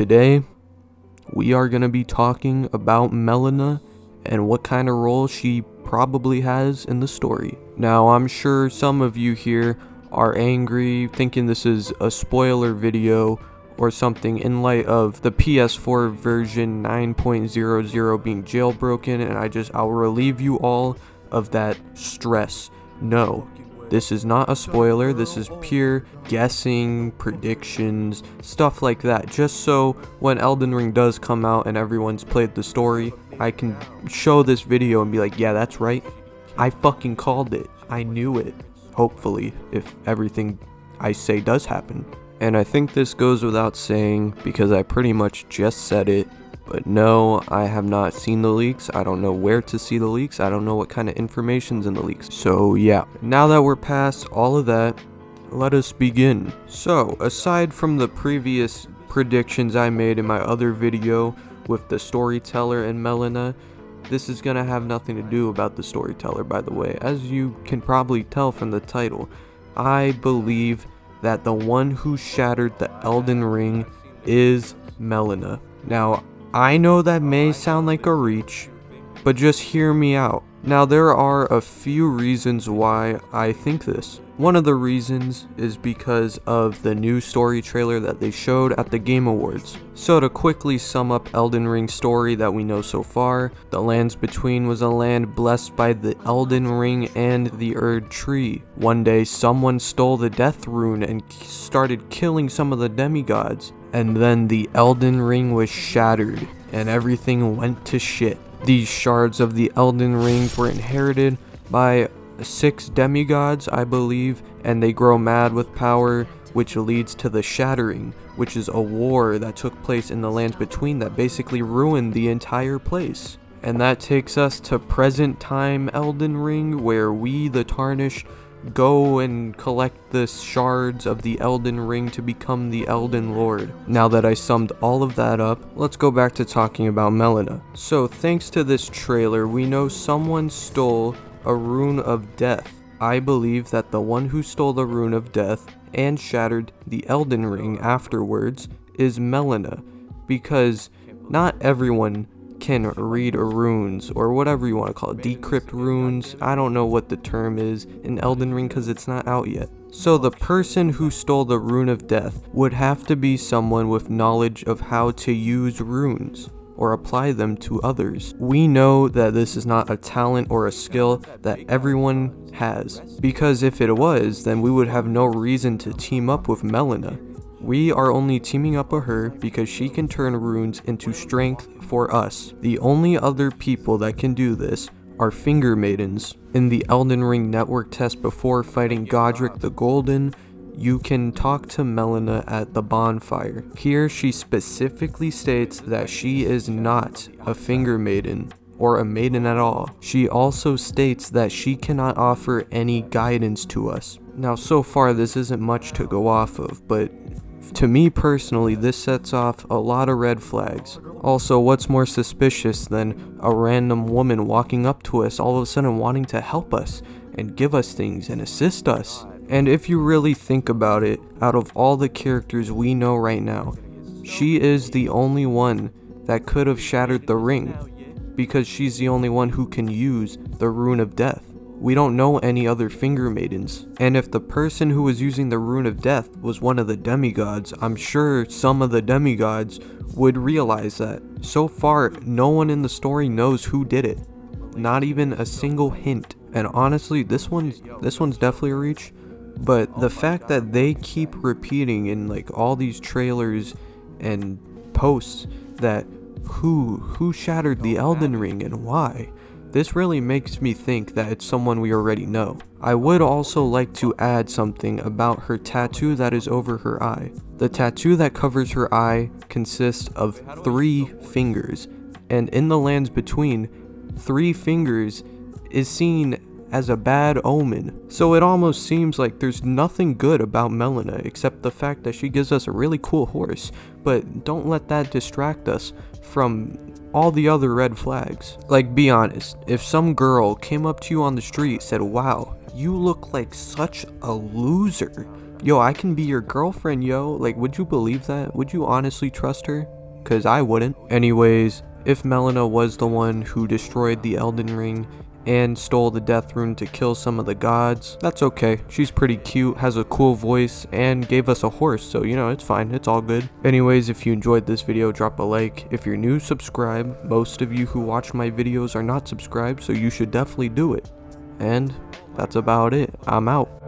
today we are going to be talking about Melina and what kind of role she probably has in the story. Now, I'm sure some of you here are angry, thinking this is a spoiler video or something in light of the PS4 version 9.00 being jailbroken, and I'll relieve you all of that stress. No, this is not a spoiler. This is pure guessing, predictions, stuff like that, just so when Elden Ring does come out and everyone's played the story, I can show this video and be like, yeah, that's right, I fucking called it, I knew it, hopefully, if everything I say does happen. And I think this goes without saying because I pretty much just said it, but no, I have not seen the leaks. I don't know where to see the leaks. I don't know what kind of information's in the leaks. So yeah, now that we're past all of that, let us begin. So, aside from the previous predictions I made in my other video with the storyteller and Melina, this is gonna have nothing to do about the storyteller, by the way. As you can probably tell from the title, I believe that the one who shattered the Elden Ring is Melina. Now, I know that may sound like a reach, but just hear me out. Now, there are a few reasons why I think this. One of the reasons is because of the new story trailer that they showed at the Game Awards. So to quickly sum up Elden Ring's story that we know so far, the lands between was a land blessed by the Elden Ring and the Erd Tree. One day, someone stole the death rune and started killing some of the demigods, and then the Elden Ring was shattered, and everything went to shit. These shards of the Elden Rings were inherited by 6 demigods, I believe, and they grow mad with power, which leads to the Shattering, which is a war that took place in the lands between that basically ruined the entire place. And that takes us to present time Elden Ring, where we, the Tarnished, go and collect the shards of the Elden Ring to become the Elden Lord. Now that I summed all of that up, let's go back to talking about Melina. So thanks to this trailer, we know someone stole a rune of death. I believe that the one who stole the rune of death and shattered the Elden Ring afterwards is Melina, because not everyone can read runes, or whatever you want to call it, decrypt runes. I don't know what the term is in Elden Ring because it's not out yet. So the person who stole the rune of death would have to be someone with knowledge of how to use runes or apply them to others. We know that this is not a talent or a skill that everyone has, because if it was, then we would have no reason to team up with Melina. We are only teaming up with her because she can turn runes into strength for us. The only other people that can do this are finger maidens. In the Elden Ring Network Test before fighting Godric the Golden, you can talk to Melina at the bonfire. Here she specifically states that she is not a finger maiden or a maiden at all. She also states that she cannot offer any guidance to us. Now, so far this isn't much to go off of, but to me personally, this sets off a lot of red flags. Also, what's more suspicious than a random woman walking up to us all of a sudden wanting to help us and give us things and assist us? And if you really think about it, out of all the characters we know right now, she is the only one that could have shattered the ring, because she's the only one who can use the rune of death. We don't know any other finger maidens, and if the person who was using the rune of death was one of the demigods, I'm sure some of the demigods would realize that. So far, no one in the story knows who did it. Not even a single hint. And honestly, this one's definitely a reach. But the fact that they keep repeating in like all these trailers and posts that who shattered the Elden Ring and why, this really makes me think that it's someone we already know. I would also like to add something about her tattoo that is over her eye. The tattoo that covers her eye consists of 3 fingers, and in the lands between, 3 fingers is seen as a bad omen. So it almost seems like there's nothing good about Melina except the fact that she gives us a really cool horse, but don't let that distract us from all the other red flags. Like, be honest, if some girl came up to you on the street, said, "Wow, you look like such a loser. Yo, I can be your girlfriend, yo. Like, would you believe that? Would you honestly trust her? Cause I wouldn't. Anyways, if Melina was the one who destroyed the Elden Ring and stole the death rune to kill some of the gods, that's okay. She's pretty cute, has a cool voice, and gave us a horse, so you know, it's fine, it's all good. Anyways, if you enjoyed this video, drop a like. If you're new, subscribe. Most of you who watch my videos are not subscribed, so you should definitely do it. And that's about it. I'm out.